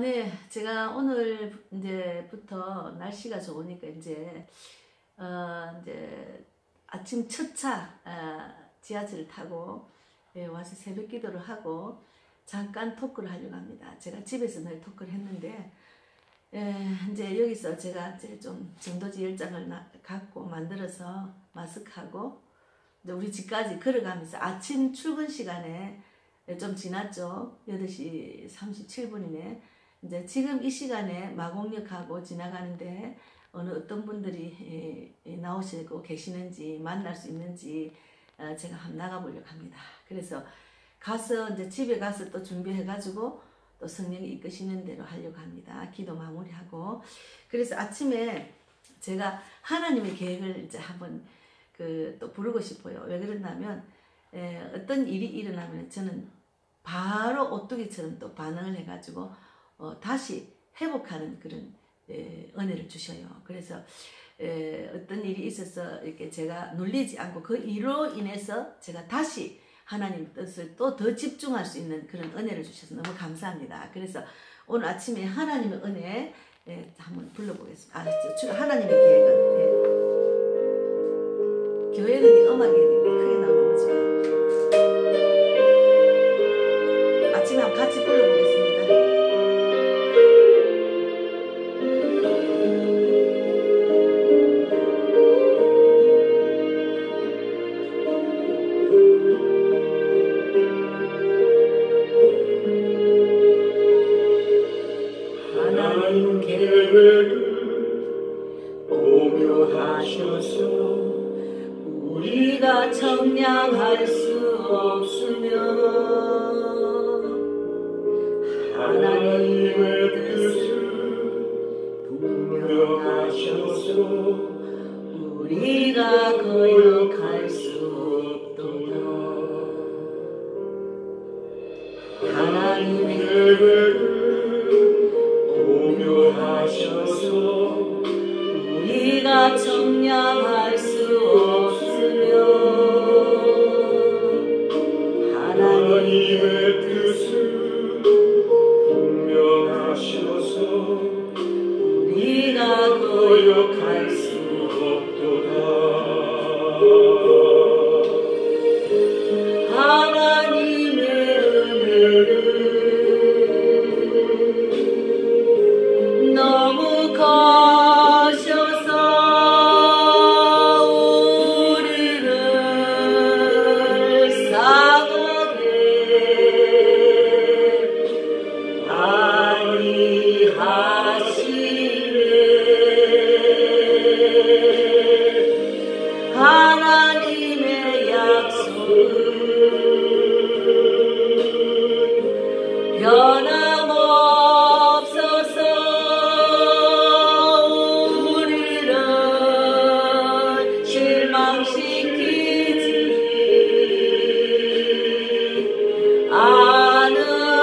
네. 제가 오늘 이제부터 날씨가 좋으니까 이제 아침 첫 차 지하철을 타고 와서 새벽 기도를 하고 잠깐 토크를 하려고 합니다. 제가 집에서 늘 토크를 했는데 이제 여기서 제가 이제 좀 전도지 10장을 갖고 만들어서 마스크하고 이제 우리 집까지 걸어가면서 아침 출근 시간에 좀 지났죠. 8시 37분이네. 이제 지금 이 시간에 마곡역하고 지나가는데 어떤 분들이 나오시고 계시는지 만날 수 있는지 제가 한번 나가보려고 합니다. 그래서 가서 이제 집에 가서 또 준비해가지고 또 성령이 이끄시는 대로 하려고 합니다. 기도 마무리하고. 그래서 아침에 제가 하나님의 계획을 이제 한번 또 부르고 싶어요. 왜 그러냐면 어떤 일이 일어나면 저는 바로 오뚜기처럼 또 반응을 해가지고 다시 회복하는 그런 은혜를 주셔요. 그래서 어떤 일이 있어서 이렇게 제가 눌리지 않고 그 일로 인해서 제가 다시 하나님 뜻을 또 더 집중할 수 있는 그런 은혜를 주셔서 너무 감사합니다. 그래서 오늘 아침에 하나님의 은혜 한번 불러보겠습니다. 하나님의 계획은 교회는 이 음악이 크게 나오는 거죠. 아침에 한번 같이 불러보겠습니다. 하나님 계획을 오묘하셔서 우리가 청량할 수 없으면 하나님의 뜻을 분명하셔서 우리가 거역할 수 없도다. 하나님의 계획을 오묘하셔서 우리가 청량할 수 없으면 하나님의 뜻을 분명하셔서 우리가 거역할 수 없도다. 하나님의 은혜를 너무 거셔서 우리를 상하게 아니하시네. 하나님의 약속은 변함없어서 우리를 실망시키지 않으시네.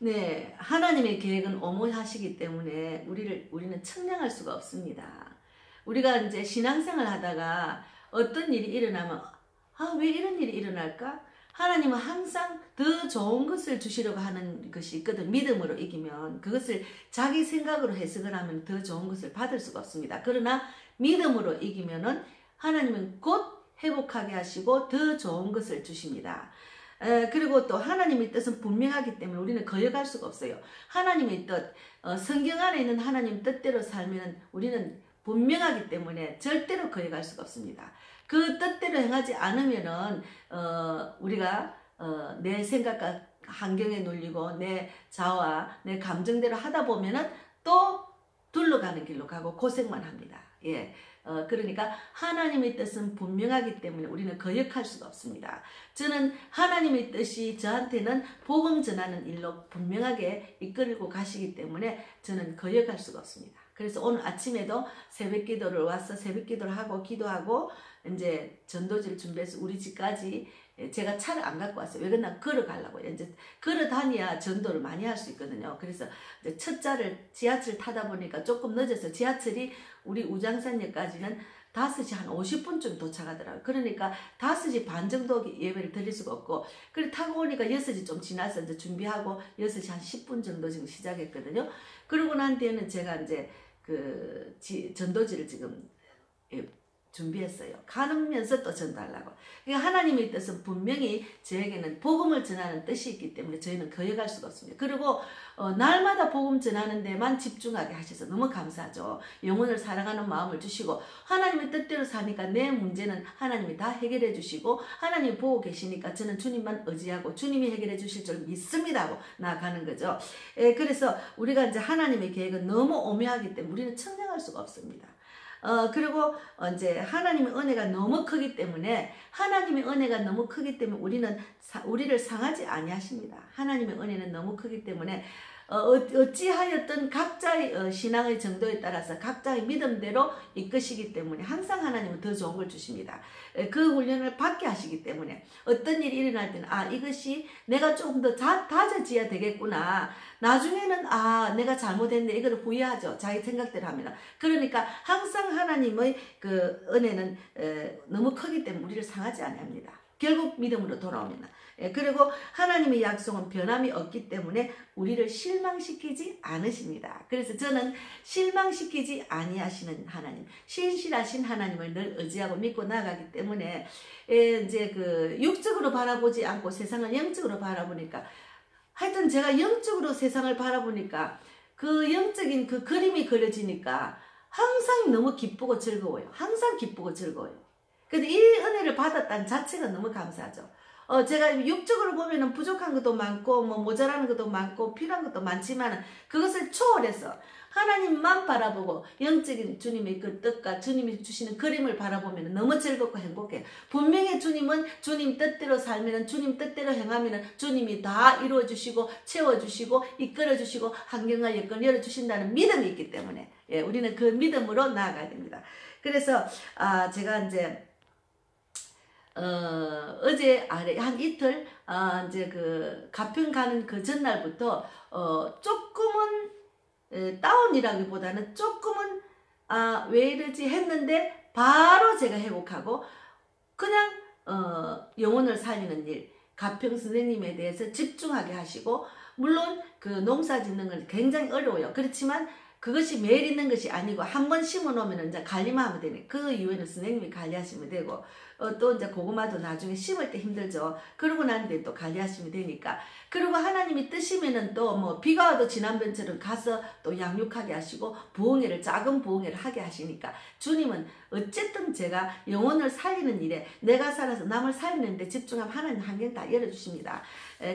네, 하나님의 계획은 엄하시기 때문에 우리는 측량할 수가 없습니다. 우리가 이제 신앙생활 하다가 어떤 일이 일어나면 왜 이런 일이 일어날까? 하나님은 항상 더 좋은 것을 주시려고 하는 것이 있거든. 믿음으로 이기면 그것을 자기 생각으로 해석을 하면 더 좋은 것을 받을 수가 없습니다. 그러나 믿음으로 이기면은 하나님은 곧 회복하게 하시고 더 좋은 것을 주십니다. 그리고 또 하나님의 뜻은 분명하기 때문에 우리는 거역할 수가 없어요. 하나님의 뜻, 성경 안에 있는 하나님 뜻대로 살면 우리는 분명하기 때문에 절대로 거역할 수가 없습니다. 그 뜻대로 행하지 않으면은 우리가 내 생각과 환경에 눌리고 내 자아와 내 감정대로 하다 보면은 또 둘러가는 길로 가고 고생만 합니다. 예. 그러니까 하나님의 뜻은 분명하기 때문에 우리는 거역할 수가 없습니다. 저는 하나님의 뜻이 저한테는 복음 전하는 일로 분명하게 이끌고 가시기 때문에 저는 거역할 수가 없습니다. 그래서 오늘 아침에도 새벽 기도를 와서 새벽 기도를 하고 기도하고 이제 전도지를 준비해서 우리 집까지 제가 차를 안 갖고 왔어요. 왜 그러나 걸어가려고요. 이제 걸어 다녀야 전도를 많이 할 수 있거든요. 그래서 이제 첫 차를 지하철 타다 보니까 조금 늦어서 지하철이 우리 우장산역까지는 5시 한 50분쯤 도착하더라고요. 그러니까 5시 반 정도 예배를 드릴 수가 없고, 그래 타고 오니까 6시 좀 지나서 이제 준비하고 6시 한 10분 정도 지금 시작했거든요. 그러고 난 뒤에는 제가 이제 그 전도지를 지금 준비했어요. 가면서 또 전달하려고. 그러니까 하나님의 뜻은 분명히 저에게는 복음을 전하는 뜻이 있기 때문에 저희는 거역할 수가 없습니다. 그리고 날마다 복음 전하는 데만 집중하게 하셔서 너무 감사하죠. 영혼을 사랑하는 마음을 주시고 하나님의 뜻대로 사니까 내 문제는 하나님이 다 해결해 주시고 하나님이 보고 계시니까 저는 주님만 의지하고 주님이 해결해 주실 줄 믿습니다 하고 나아가는 거죠. 그래서 우리가 이제 하나님의 계획은 너무 오묘하기 때문에 우리는 측량할 수가 없습니다. 그리고 이제 하나님의 은혜가 너무 크기 때문에 우리를 상하지 아니하십니다. 하나님의 은혜는 너무 크기 때문에 어찌하였든 각자의 신앙의 정도에 따라서 각자의 믿음대로 이끄시기 때문에 항상 하나님은 더 좋은 걸 주십니다. 그 훈련을 받게 하시기 때문에 어떤 일이 일어날 때는 이것이 내가 조금 더 다져져야 되겠구나. 나중에는 내가 잘못했네 이걸 후회하죠. 자기 생각대로 하면. 그러니까 항상 하나님의 그 은혜는 너무 크기 때문에 우리를 상하지 아니합니다. 결국 믿음으로 돌아옵니다. 그리고 하나님의 약속은 변함이 없기 때문에 우리를 실망시키지 않으십니다. 그래서 저는 실망시키지 아니하시는 하나님, 신실하신 하나님을 늘 의지하고 믿고 나가기 때문에 이제 그 육적으로 바라보지 않고 세상을 영적으로 바라보니까 하여튼 제가 영적으로 세상을 바라보니까 그 영적인 그 그림이 그려지니까 항상 너무 기쁘고 즐거워요. 항상 기쁘고 즐거워요. 근데 이 은혜를 받았다는 자체가 너무 감사하죠. 제가 육적으로 보면은 부족한 것도 많고, 모자라는 것도 많고, 필요한 것도 많지만, 그것을 초월해서 하나님만 바라보고, 영적인 주님의 그 뜻과 주님이 주시는 그림을 바라보면 너무 즐겁고 행복해요. 분명히 주님은 주님 뜻대로 살면, 주님 뜻대로 행하면, 주님이 다 이루어주시고, 채워주시고, 이끌어주시고, 환경과 여건을 열어주신다는 믿음이 있기 때문에, 우리는 그 믿음으로 나아가야 됩니다. 그래서, 제가 이제, 어제 한 이틀 이제 그 가평 가는 그 전날부터 조금은 다운이라기보다는 조금은 왜 이러지 했는데 바로 제가 회복하고 그냥 영혼을 살리는 일, 가평 선생님에 대해서 집중하게 하시고, 물론 그 농사 짓는 건 굉장히 어려워요. 그렇지만 그것이 매일 있는 것이 아니고 한 번 심어 놓으면 이제 관리만 하면 되네. 그 이후에는 선생님이 관리하시면 되고, 또 이제 고구마도 나중에 심을 때 힘들죠. 그러고 난 뒤에 또 관리하시면 되니까. 그리고 하나님이 뜨시면은 또 비가 와도 지난번처럼 가서 또 양육하게 하시고 부흥회를 작은 부흥회를 하게 하시니까 주님은 어쨌든 제가 영혼을 살리는 일에 내가 살아서 남을 살리는데 집중하면 하나님 환경 다 열어주십니다.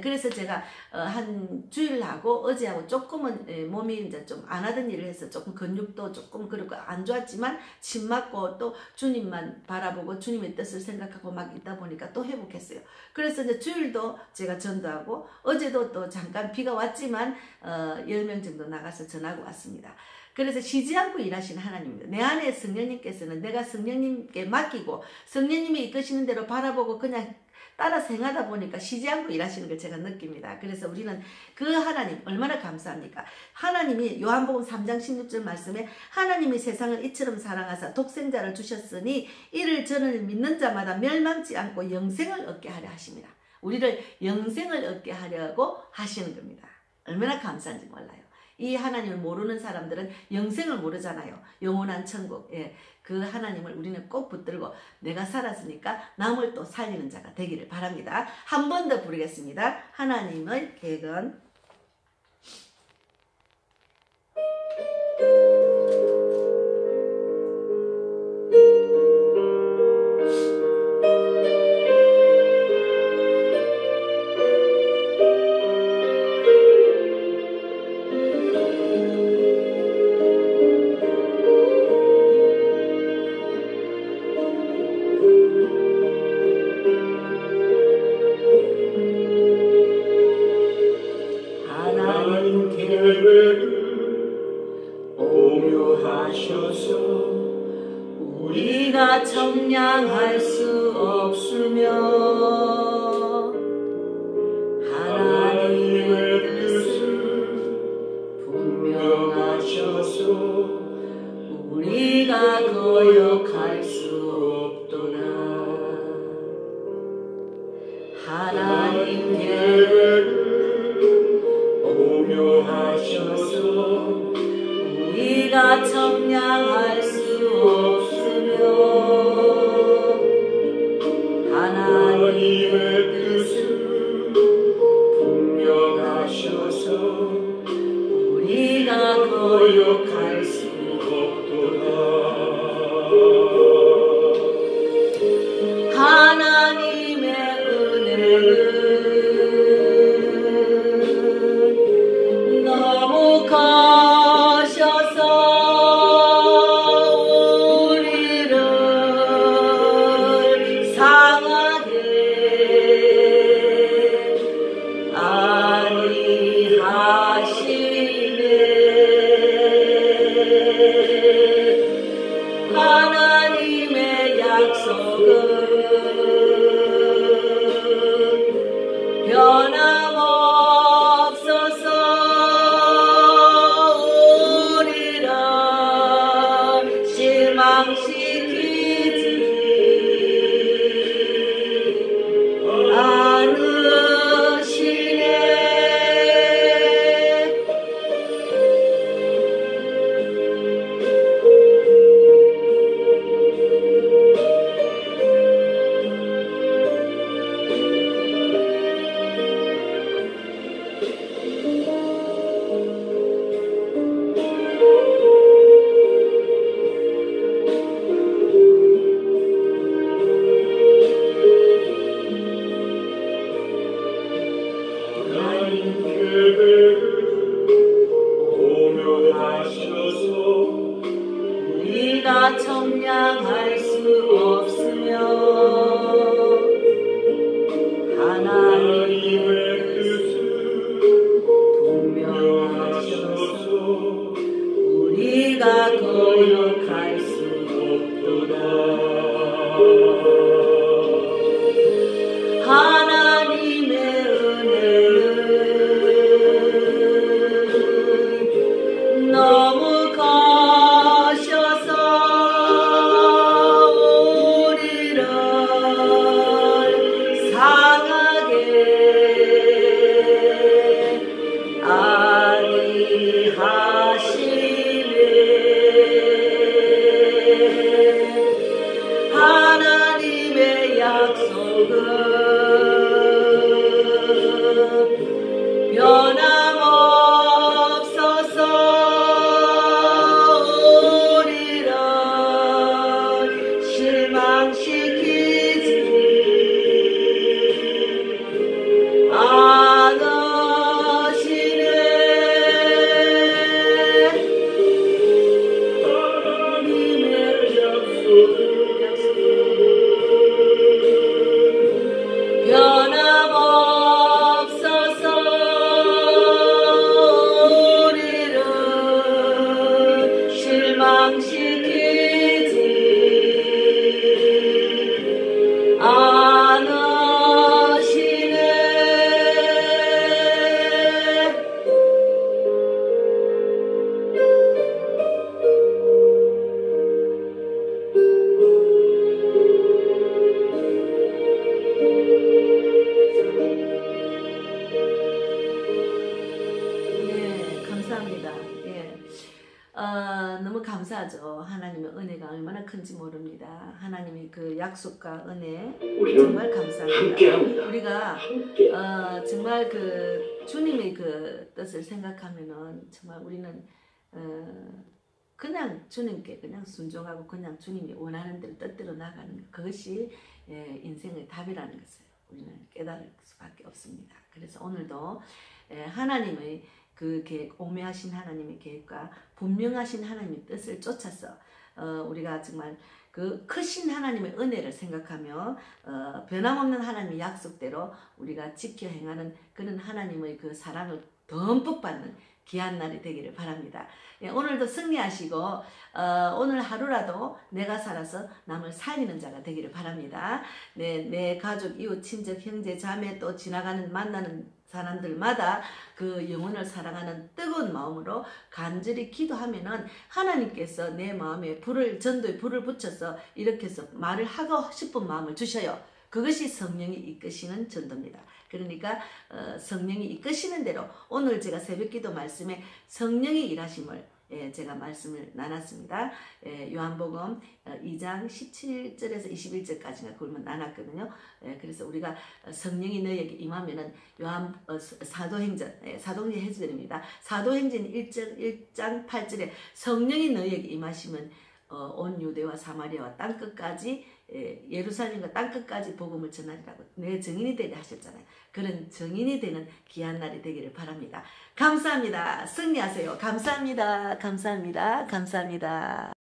그래서 제가 한 주일하고 어제하고 조금은 몸이 이제 좀 안 하던 일을 해서 조금 근육도 조금 그렇고 안 좋았지만 침 맞고 또 주님만 바라보고 주님의 뜻을 생각하고 막 있다 보니까 또 회복했어요. 그래서 이제 주일도 제가 전도하고 어제도 또 잠깐 비가 왔지만 10명 정도 나가서 전하고 왔습니다. 그래서 쉬지 않고 일하시는 하나님입니다. 내 안에 성령님께서는 내가 성령님께 맡기고 성령님이 이끄시는 대로 바라보고 그냥 따라서 행하다 보니까 쉬지 않고 일하시는 걸 제가 느낍니다. 그래서 우리는 그 하나님 얼마나 감사합니까? 하나님이 요한복음 3장 16절 말씀에 하나님이 세상을 이처럼 사랑하사 독생자를 주셨으니 이를 저는 믿는 자마다 멸망치 않고 영생을 얻게 하려 하십니다. 우리를 영생을 얻게 하려고 하시는 겁니다. 얼마나 감사한지 몰라요. 이 하나님을 모르는 사람들은 영생을 모르잖아요. 영원한 천국. 예, 그 하나님을 우리는 꼭 붙들고 내가 살았으니까 남을 또 살리는 자가 되기를 바랍니다. 한 번 더 부르겠습니다. 하나님의 계획은 우리가 청량할 수 없으며 하나님의 뜻은 분명하셔서 우리가 거역할 수 없도다. 하나님 계획은 오묘하셔서 우리가 청량할 수 없으며 하나님의 뜻은 분명하셔서 우리가 거역할 수 없도다. 하나님의 은혜는 너무 하나님의 약속은 변함없어서 우리를 실망시키지 않으시네. 우리가 청량할 수 없으며 하나님의 뜻은 분명하셔서 우리가 거역할 수 없도다. 하나님의 은혜는 너무 거셔서 감사하죠. 하나님의 은혜가 얼마나 큰지 모릅니다. 하나님의 그 약속과 은혜 우리는 정말 감사합니다. 함께합니다. 우리가 함께. 정말 그 주님의 그 뜻을 생각하면은 정말 우리는 그냥 주님께 그냥 순종하고 그냥 주님이 원하는 대로 뜻대로 나가는 것, 그것이 인생의 답이라는 것을 우리는 깨달을 수밖에 없습니다. 그래서 오늘도 하나님의 그 계획, 오묘하신 하나님의 계획과 분명하신 하나님의 뜻을 쫓아서 우리가 정말 그 크신 하나님의 은혜를 생각하며 변함없는 하나님의 약속대로 우리가 지켜 행하는 그런 하나님의 그 사랑을 듬뿍 받는 귀한 날이 되기를 바랍니다. 오늘도 승리하시고 오늘 하루라도 내가 살아서 남을 살리는 자가 되기를 바랍니다. 내 가족, 이웃, 친척, 형제, 자매 또 지나가는 만나는 사람들마다 그 영혼을 사랑하는 뜨거운 마음으로 간절히 기도하면은 하나님께서 내 마음에 전도에 불을 붙여서 이렇게 해서 말을 하고 싶은 마음을 주셔요. 그것이 성령이 이끄시는 전도입니다. 그러니까 성령이 이끄시는 대로 오늘 제가 새벽기도 말씀에 성령이 일하심을 제가 말씀을 나눴습니다. 요한복음 2장 17절에서 21절까지가 그걸 나눴거든요. 그래서 우리가 성령이 너희에게 임하면은 사도행전, 사도행전 해설입니다. 사도행전 1장 8절에 성령이 너희에게 임하시면 온 유대와 사마리아와 땅끝까지 예루살렘과 땅끝까지 복음을 전하리라고 내 증인이 되게 하셨잖아요. 그런 증인이 되는 귀한 날이 되기를 바랍니다. 감사합니다. 승리하세요. 감사합니다. 감사합니다. 감사합니다.